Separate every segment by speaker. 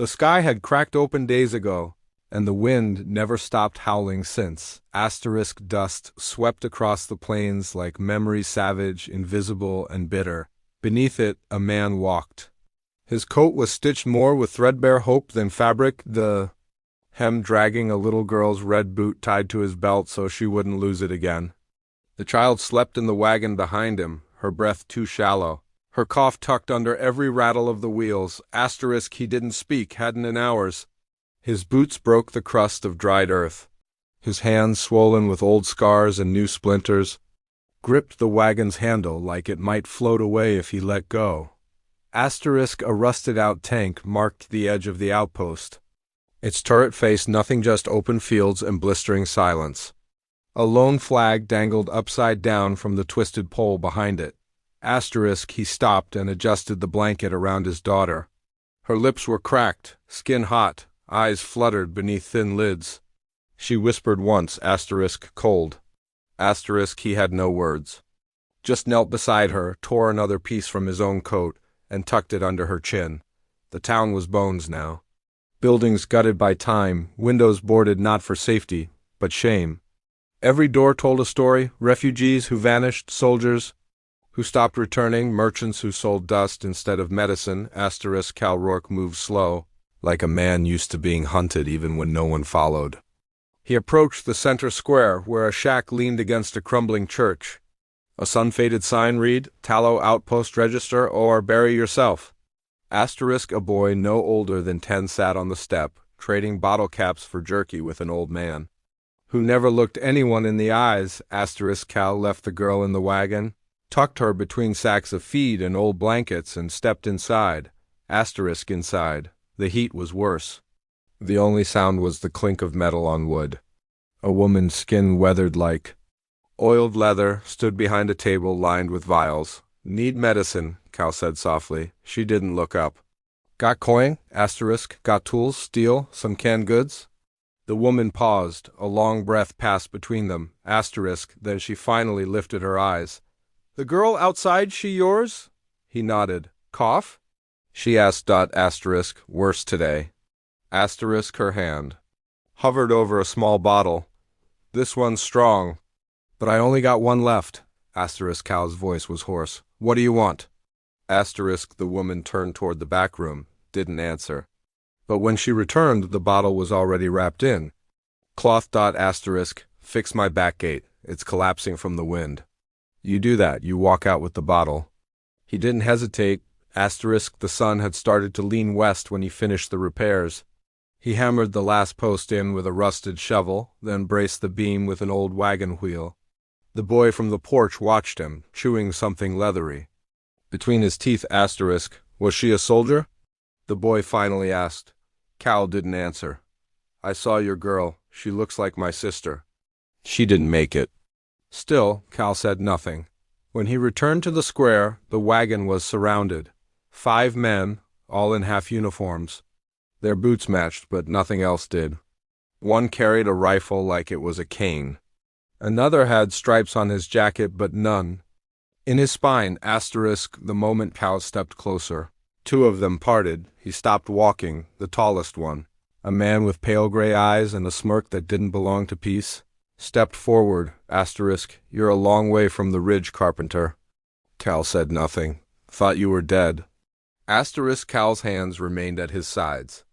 Speaker 1: The sky had cracked open days ago, and the wind never stopped howling since. Asterisk dust swept across the plains like memory savage, invisible, and bitter. Beneath it, a man walked. His coat was stitched more with threadbare hope than fabric, the hem dragging a little girl's red boot tied to his belt so she wouldn't lose it again. The child slept in the wagon behind him, her breath too shallow, her cough tucked under every rattle of the wheels. Asterisk he didn't speak, hadn't in hours. His boots broke the crust of dried earth. His hands, swollen with old scars and new splinters, gripped the wagon's handle like it might float away if he let go. Asterisk a rusted-out tank marked the edge of the outpost. Its turret faced nothing, just open fields and blistering silence. A lone flag dangled upside down from the twisted pole behind it. Asterisk he stopped and adjusted the blanket around his daughter. Her lips were cracked, skin hot, eyes fluttered beneath thin lids. She whispered once, asterisk cold. Asterisk he had no words. Just knelt beside her, tore another piece from his own coat, and tucked it under her chin. The town was bones now. Buildings gutted by time, windows boarded not for safety, but shame. Every door told a story, refugees who vanished, soldiers who stopped returning, merchants who sold dust instead of medicine. Asterisk Cal Rourke moved slow, like a man used to being hunted even when no one followed. He approached the center square, where a shack leaned against a crumbling church. A sun-faded sign read, "Tallow Outpost Register or Bury Yourself." Asterisk a boy no older than 10 sat on the step, trading bottle caps for jerky with an old man, who never looked anyone in the eyes. Asterisk Cal left the girl in the wagon, tucked her between sacks of feed and old blankets, and stepped inside. Asterisk inside. The heat was worse. The only sound was the clink of metal on wood. A woman's skin, weathered like oiled leather, stood behind a table lined with vials. "Need medicine," Cal said softly. She didn't look up. "Got coin?" Asterisk. "Got tools, steel, some canned goods?" The woman paused. A long breath passed between them. Asterisk. Then she finally lifted her eyes. "The girl outside, she yours?" He nodded. "Cough?" She asked. Asterisk. "Worse today." Asterisk her hand hovered over a small bottle. "This one's strong, but I only got one left." Asterisk Cal's voice was hoarse. "What do you want?" Asterisk the woman turned toward the back room, didn't answer. But when she returned, the bottle was already wrapped in cloth. Asterisk. "Fix my back gate. It's collapsing from the wind." "You do that. You walk out with the bottle." He didn't hesitate. Asterisk the sun had started to lean west when he finished the repairs. He hammered the last post in with a rusted shovel, then braced the beam with an old wagon wheel. The boy from the porch watched him, chewing something leathery between his teeth. Asterisk. "Was she a soldier?" The boy finally asked. Cal didn't answer. "I saw your girl. She looks like my sister." "She didn't make it." Still, Cal said nothing. When he returned to the square, the wagon was surrounded. 5 men, all in half uniforms. Their boots matched, but nothing else did. One carried a rifle like it was a cane. Another had stripes on his jacket, but none in his spine. Asterisk the moment Cal stepped closer. 2 of them parted. He stopped walking, the tallest one, a man with pale gray eyes and a smirk that didn't belong to peace, stepped forward. Asterisk. "You're a long way from the ridge, Carpenter." Cal said nothing. "Thought you were dead." Asterisk Cal's hands remained at his sides.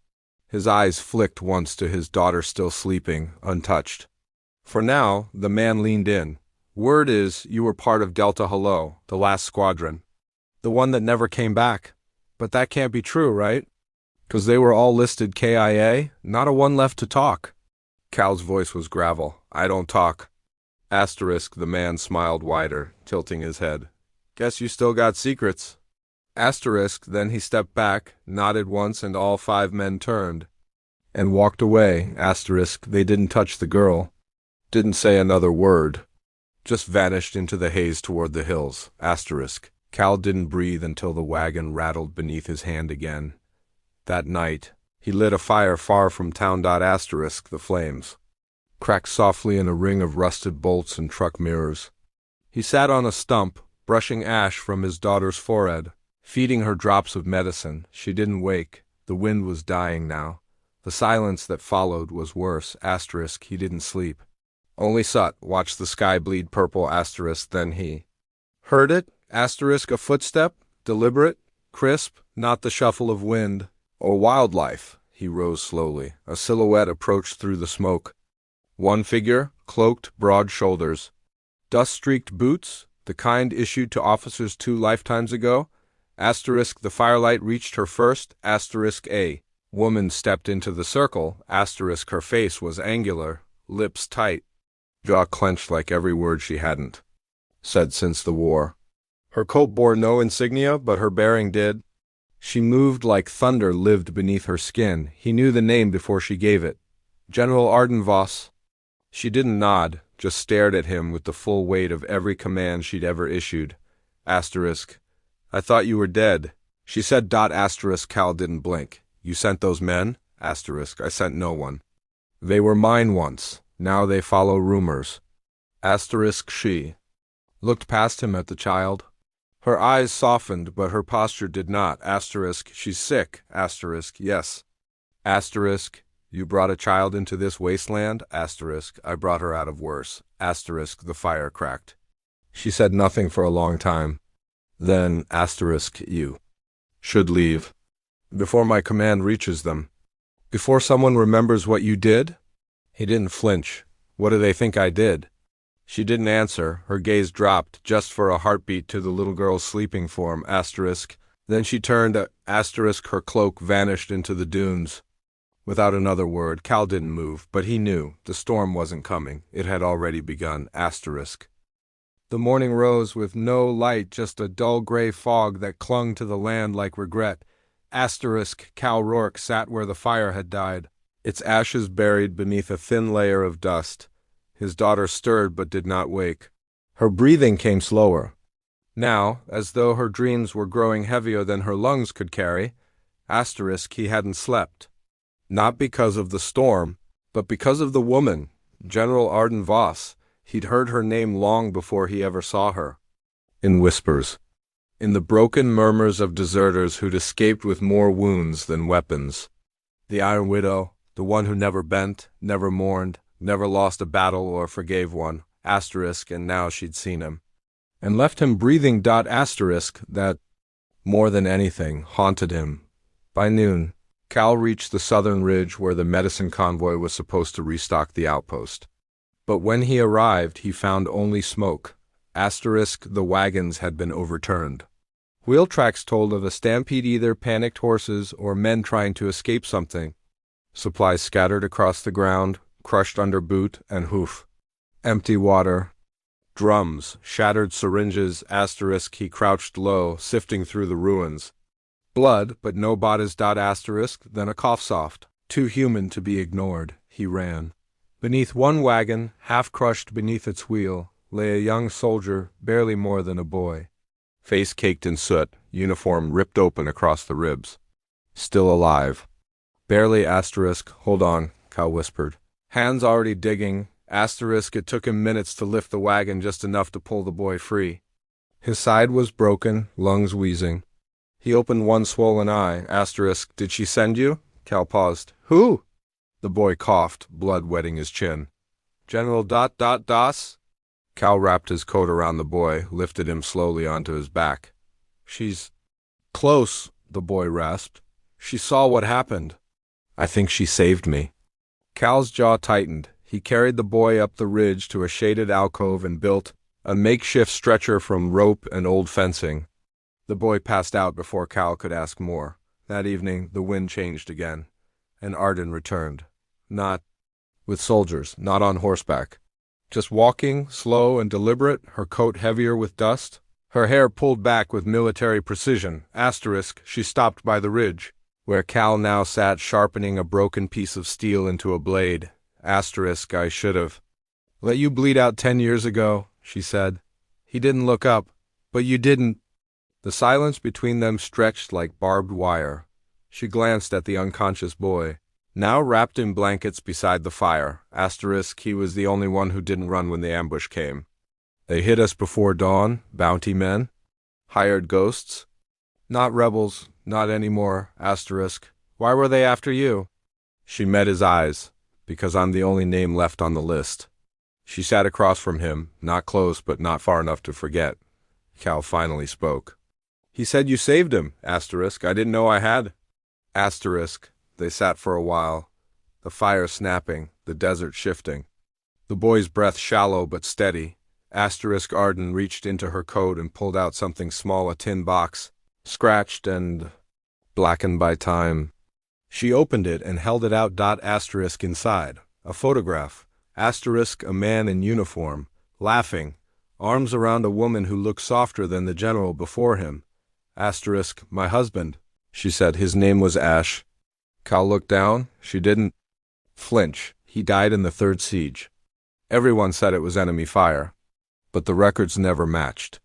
Speaker 1: His eyes flicked once to his daughter still sleeping, untouched. For now, the man leaned in. "Word is you were part of Delta Hello, the last squadron. The one that never came back. But that can't be true, right? 'Cause they were all listed KIA, not a one left to talk." Cal's voice was gravel. "I don't talk." Asterisk the man smiled wider, tilting his head. "Guess you still got secrets." Asterisk then he stepped back, nodded once, and all 5 men turned and walked away. Asterisk they didn't touch the girl, didn't say another word, just vanished into the haze toward the hills. Asterisk Cal didn't breathe until the wagon rattled beneath his hand again. That night, he lit a fire far from town. Asterisk the flames cracked softly in a ring of rusted bolts and truck mirrors. He sat on a stump, brushing ash from his daughter's forehead, feeding her drops of medicine. She didn't wake. The wind was dying now. The silence that followed was worse. He didn't sleep. Only Sut watched the sky bleed purple. Then he heard it. A footstep, deliberate, crisp, not the shuffle of wind or wildlife. He rose slowly. A silhouette approached through the smoke. One figure, cloaked, broad shoulders. Dust-streaked boots, the kind issued to officers 2 lifetimes ago. The firelight reached her first. A woman stepped into the circle. Her face was angular, lips tight, jaw clenched like every word she hadn't said since the war. Her coat bore no insignia, but her bearing did. She moved like thunder lived beneath her skin. He knew the name before she gave it. General Arden Voss. She didn't nod, just stared at him with the full weight of every command she'd ever issued. I thought you were dead. She said. Cal didn't blink. You sent those men? I sent no one. They were mine once. Now they follow rumors. She looked past him at the child. Her eyes softened, but her posture did not. She's sick. Yes. You brought a child into this wasteland? I brought her out of worse. The fire cracked. She said nothing for a long time. Then, you should leave. Before my command reaches them. Before someone remembers what you did? He didn't flinch. What do they think I did? She didn't answer. Her gaze dropped, just for a heartbeat, to the little girl's sleeping form. Then she turned. Her cloak vanished into the dunes. Without another word, Cal didn't move, but he knew the storm wasn't coming. It had already begun. The morning rose with no light, just a dull gray fog that clung to the land like regret. Cal Rourke sat where the fire had died, its ashes buried beneath a thin layer of dust. His daughter stirred but did not wake. Her breathing came slower. Now, as though her dreams were growing heavier than her lungs could carry. He hadn't slept. Not because of the storm, but because of the woman, General Arden Voss. He'd heard her name long before he ever saw her. In whispers. In the broken murmurs of deserters who'd escaped with more wounds than weapons. The Iron Widow, the one who never bent, never mourned, never lost a battle or forgave one. And now she'd seen him. And left him breathing. That, more than anything, haunted him. By noon, Cal reached the southern ridge where the medicine convoy was supposed to restock the outpost. But when he arrived, he found only smoke. The wagons had been overturned. Wheel tracks told of a stampede, either panicked horses or men trying to escape something. Supplies scattered across the ground, crushed under boot and hoof. Empty water. Drums, shattered syringes. He crouched low, sifting through the ruins. Blood, but no bodies. Then a cough soft. Too human to be ignored. He ran. Beneath one wagon, half crushed beneath its wheel, lay a young soldier, barely more than a boy. Face caked in soot, uniform ripped open across the ribs. Still alive. Barely. Hold on, Cal whispered. Hands already digging. It took him minutes to lift the wagon, just enough to pull the boy free. His side was broken, lungs wheezing. He opened one swollen eye. Did she send you? Cal paused. Who? The boy coughed, blood wetting his chin. General Das? Cal wrapped his coat around the boy, lifted him slowly onto his back. She's close, the boy rasped. She saw what happened. I think she saved me. Cal's jaw tightened. He carried the boy up the ridge to a shaded alcove and built a makeshift stretcher from rope and old fencing. The boy passed out before Cal could ask more. That evening, the wind changed again, and Arden returned. Not with soldiers, not on horseback. Just walking, slow and deliberate, her coat heavier with dust, her hair pulled back with military precision. She stopped by the ridge, where Cal now sat sharpening a broken piece of steel into a blade. I should have let you bleed out 10 years ago, she said. He didn't look up. But you didn't. The silence between them stretched like barbed wire. She glanced at the unconscious boy, now wrapped in blankets beside the fire. He was the only one who didn't run when the ambush came. They hit us before dawn, bounty men. Hired ghosts. Not rebels, not anymore. Why were they after you? She met his eyes, because I'm the only name left on the list. She sat across from him, not close but not far enough to forget. Cal finally spoke. He said you saved him, asterisk. I didn't know I had. Asterisk. They sat for a while, the fire snapping, the desert shifting. The boy's breath shallow but steady. Asterisk Arden reached into her coat and pulled out something small, a tin box, scratched and blackened by time. She opened it and held it out. Asterisk inside. A photograph. Asterisk a man in uniform, laughing, arms around a woman who looked softer than the general before him. Asterisk, my husband, she said. His name was Ash. Cal looked down. She didn't flinch. He died in the third siege. Everyone said it was enemy fire, but the records never matched.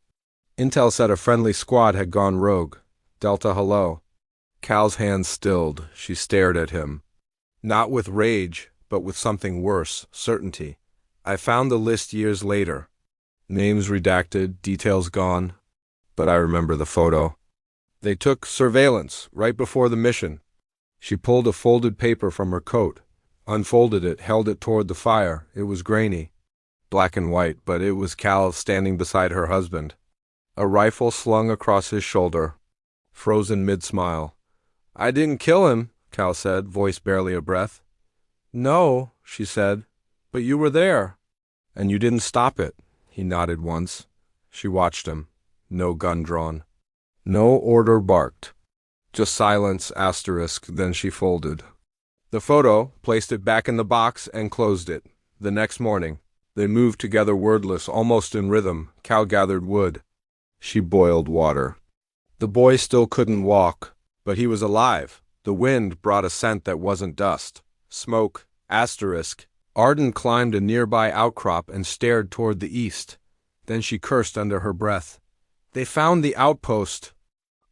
Speaker 1: Intel said a friendly squad had gone rogue. Delta hello. Cal's hands stilled. She stared at him. Not with rage, but with something worse, certainty. I found the list years later. Names redacted, details gone, but I remember the photo. They took surveillance right before the mission. She pulled a folded paper from her coat, unfolded it, held it toward the fire. It was grainy, black and white, but it was Cal standing beside her husband. A rifle slung across his shoulder, frozen mid-smile. I didn't kill him, Cal said, voice barely a breath. No, she said, but you were there. And you didn't stop it. He nodded once. She watched him. No gun drawn. No order barked. Just silence, asterisk, then she folded the photo, placed it back in the box, and closed it. The next morning, they moved together wordless, almost in rhythm. Cal gathered wood. She boiled water. The boy still couldn't walk, but he was alive. The wind brought a scent that wasn't dust. Smoke, asterisk. Arden climbed a nearby outcrop and stared toward the east. Then she cursed under her breath. They found the outpost.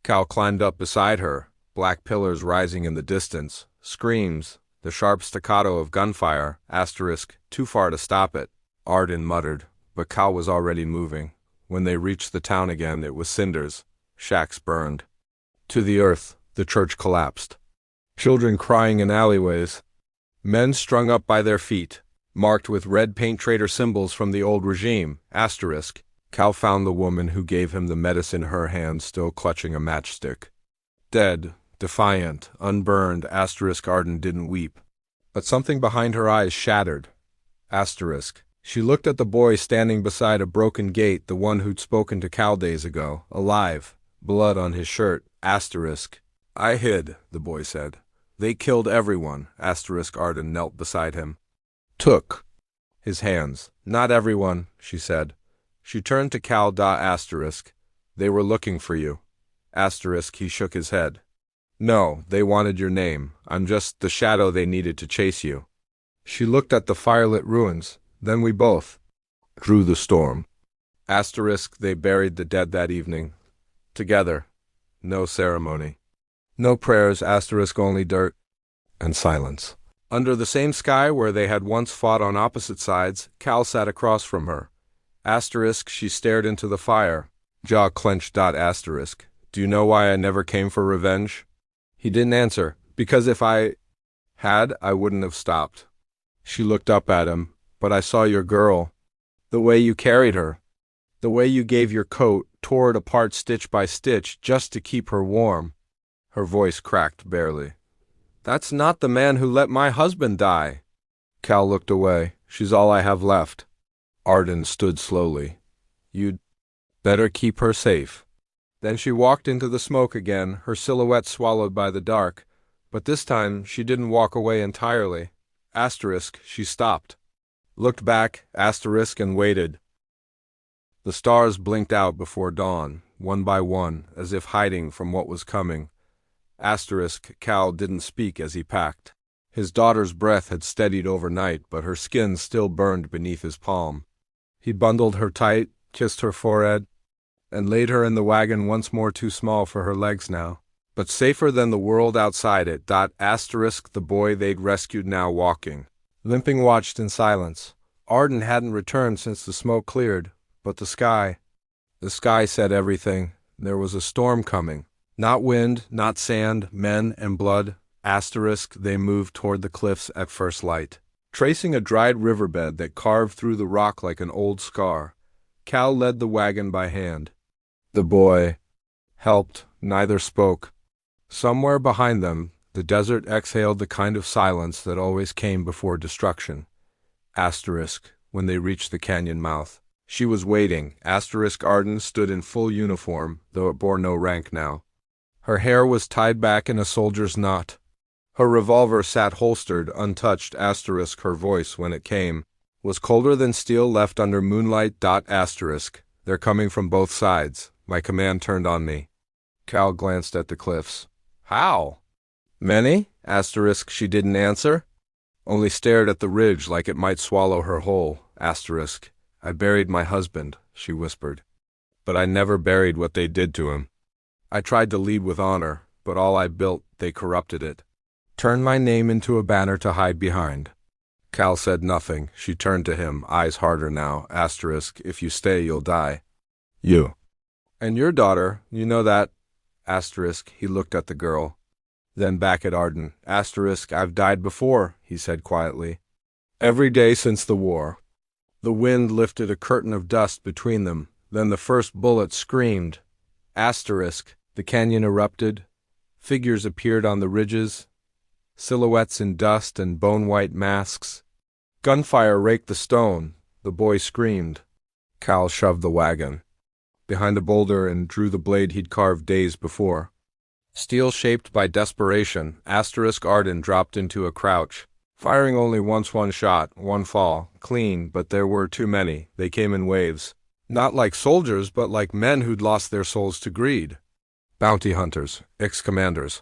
Speaker 1: Cal climbed up beside her, black pillars rising in the distance. Screams, the sharp staccato of gunfire, asterisk, too far to stop it. Arden muttered, but Cal was already moving. When they reached the town again, it was cinders. Shacks burned. To the earth, the church collapsed. Children crying in alleyways. Men strung up by their feet, marked with red paint traitor symbols from the old regime, asterisk. Cal found the woman who gave him the medicine, her hand still clutching a matchstick. Dead, defiant, unburned, asterisk. Arden didn't weep, but something behind her eyes shattered. Asterisk. She looked at the boy standing beside a broken gate, the one who'd spoken to Cal days ago, alive, blood on his shirt, asterisk. I hid, the boy said. They killed everyone, asterisk. Arden knelt beside him. Took his hands. Not everyone, she said. She turned to Cal. Asterisk. They were looking for you. Asterisk. He shook his head. No, they wanted your name. I'm just the shadow they needed to chase you. She looked at the firelit ruins. Then we both drew the storm. Asterisk. They buried the dead that evening. Together. No ceremony. No prayers, asterisk, only dirt and silence. Under the same sky where they had once fought on opposite sides, Cal sat across from her. Asterisk. She stared into the fire, jaw clenched. Asterisk. Do you know why I never came for revenge? He didn't answer. Because if I had, I wouldn't have stopped. She looked up at him. But I saw your girl. The way you carried her. The way you gave your coat, tore it apart stitch by stitch, just to keep her warm. Her voice cracked barely. That's not the man who let my husband die. Cal looked away. She's all I have left. Arden stood slowly. You'd better keep her safe. Then she walked into the smoke again, her silhouette swallowed by the dark. But this time she didn't walk away entirely. Asterisk. She stopped. Looked back, asterisk, and waited. The stars blinked out before dawn, one by one, as if hiding from what was coming. Asterisk. Cal didn't speak as he packed. His daughter's breath had steadied overnight, but her skin still burned beneath his palm. He bundled her tight, kissed her forehead, and laid her in the wagon, once more too small for her legs now, but safer than the world outside it. Asterisk. The boy they'd rescued now walking. Limping watched in silence. Arden hadn't returned since the smoke cleared, but the sky said everything. There was a storm coming. Not wind, not sand, men and blood. Asterisk, they moved toward the cliffs at first light. Tracing a dried riverbed that carved through the rock like an old scar, Cal led the wagon by hand. The boy helped, neither spoke. Somewhere behind them, the desert exhaled the kind of silence that always came before destruction. Asterisk, when they reached the canyon mouth. She was waiting. Asterisk Arden stood in full uniform, though it bore no rank now. Her hair was tied back in a soldier's knot. Her revolver sat holstered, untouched. Asterisk, her voice, when it came, was colder than steel left under moonlight. Asterisk, they're coming from both sides. My command turned on me. Cal glanced at the cliffs. How? Many? Asterisk, she didn't answer. Only stared at the ridge like it might swallow her whole. Asterisk, I buried my husband, she whispered. But I never buried what they did to him. I tried to lead with honor, but all I built, they corrupted it. Turned my name into a banner to hide behind. Cal said nothing. She turned to him, eyes harder now. Asterisk, if you stay, you'll die. You. And your daughter, you know that. Asterisk, he looked at the girl. Then back at Arden. Asterisk, I've died before, he said quietly. Every day since the war. The wind lifted a curtain of dust between them. Then the first bullet screamed. Asterisk, the canyon erupted. Figures appeared on the ridges. Silhouettes in dust and bone-white masks. Gunfire raked the stone. The boy screamed. Cal shoved the wagon behind a boulder and drew the blade he'd carved days before. Steel-shaped by desperation, Asterisk Arden dropped into a crouch, firing only once. One shot, one fall, clean, but there were too many. They came in waves. Not like soldiers, but like men who'd lost their souls to greed. Bounty hunters, ex-commanders.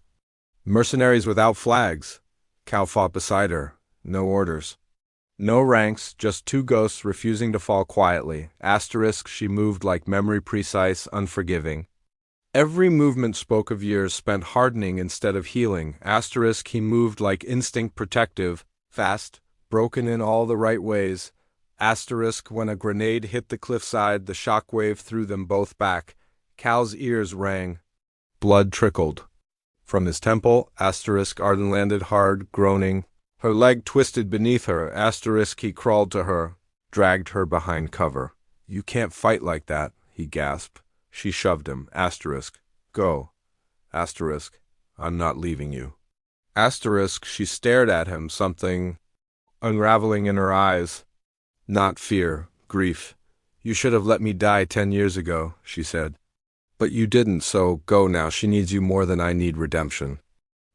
Speaker 1: Mercenaries without flags. Cal fought beside her. No orders. No ranks, just two ghosts refusing to fall quietly. Asterisk, she moved like memory precise, unforgiving. Every movement spoke of years spent hardening instead of healing. Asterisk, he moved like instinct protective, fast, broken in all the right ways. Asterisk, when a grenade hit the cliffside, the shockwave threw them both back. Cal's ears rang. Blood trickled from his temple. Asterisk, Arden landed hard, groaning. Her leg twisted beneath her. Asterisk, he crawled to her, dragged her behind cover. You can't fight like that, he gasped. She shoved him. Asterisk, go. Asterisk, I'm not leaving you. Asterisk, she stared at him, something unraveling in her eyes. Not fear, grief. You should have let me die 10 years ago, she said. But you didn't, so go now. She needs you more than I need redemption.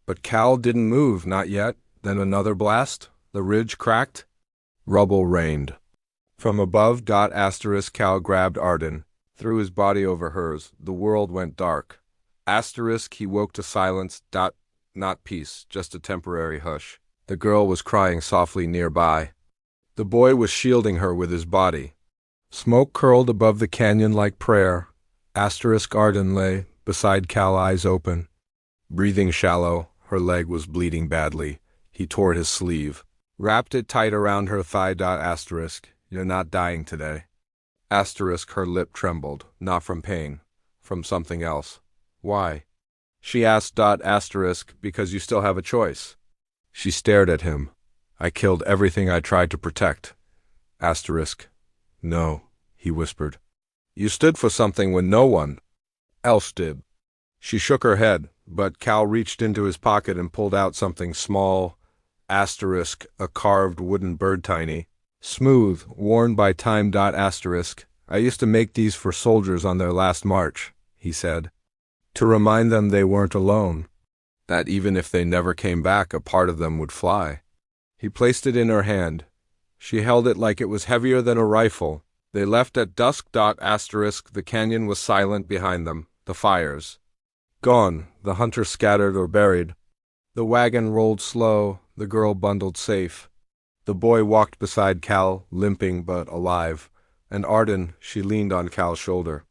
Speaker 1: But Cal didn't move, not yet. Then another blast. The ridge cracked. Rubble rained. From above. Asterisk, Cal grabbed Arden, threw his body over hers. The world went dark. Asterisk, he woke to silence. Not peace, just a temporary hush. The girl was crying softly nearby. The boy was shielding her with his body. Smoke curled above the canyon like prayer. Asterisk Arden lay beside Cal, eyes open. Breathing shallow, her leg was bleeding badly. He tore his sleeve, wrapped it tight around her thigh. Asterisk, you're not dying today. Asterisk, her lip trembled, not from pain, from something else. Why? She asked. Asterisk, because you still have a choice. She stared at him. I killed everything I tried to protect. Asterisk, no, he whispered. You stood for something when no one else did. She shook her head, but Cal reached into his pocket and pulled out something small. Asterisk, a carved wooden bird, tiny, smooth, worn by time. Asterisk, I used to make these for soldiers on their last march, he said, to remind them they weren't alone, that even if they never came back, a part of them would fly. He placed it in her hand. She held it like it was heavier than a rifle. They left at dusk. Asterisk, the canyon was silent behind them, the fires gone, the hunters scattered or buried. The wagon rolled slow, the girl bundled safe. The boy walked beside Cal, limping but alive, and Arden, she leaned on Cal's shoulder.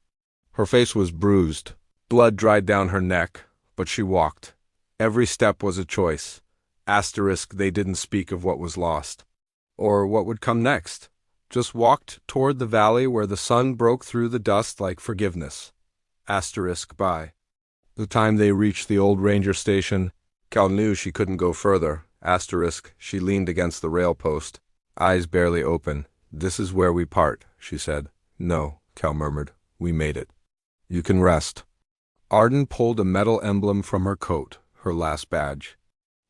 Speaker 1: Her face was bruised. Blood dried down her neck, but she walked. Every step was a choice. Asterisk, they didn't speak of what was lost, or what would come next. Just walked toward the valley where the sun broke through the dust like forgiveness. Asterisk, by the time they reached the old ranger station, Cal knew she couldn't go further. She leaned against the rail post, eyes barely open. This is where we part, she said. No, Cal murmured. We made it. You can rest. Arden pulled a metal emblem from her coat, her last badge.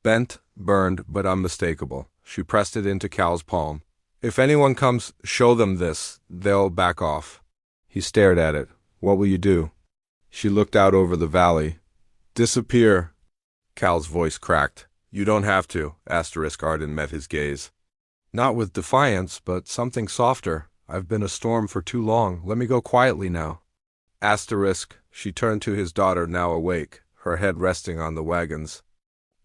Speaker 1: Bent, burned, but unmistakable. She pressed it into Cal's palm. If anyone comes, show them this. They'll back off. He stared at it. What will you do? She looked out over the valley. Disappear. Cal's voice cracked. You don't have to. Arden met his gaze. Not with defiance, but something softer. I've been a storm for too long. Let me go quietly now. She turned to his daughter, now awake, her head resting on the wagon's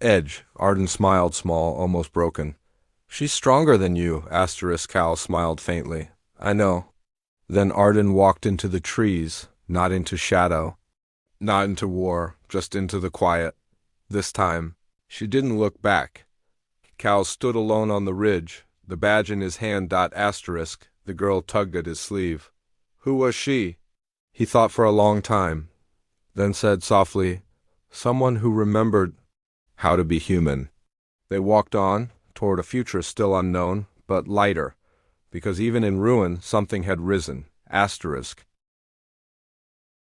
Speaker 1: edge. Arden smiled, small, almost broken. She's stronger than you, Cal smiled faintly. I know. Then Arden walked into the trees, not into shadow, not into war, just into the quiet. This time, she didn't look back. Cal stood alone on the ridge, the badge in his hand. The girl tugged at his sleeve. Who was she? He thought for a long time, then said softly, someone who remembered how to be human. They walked on, toward a future still unknown, but lighter, because even in ruin something had risen.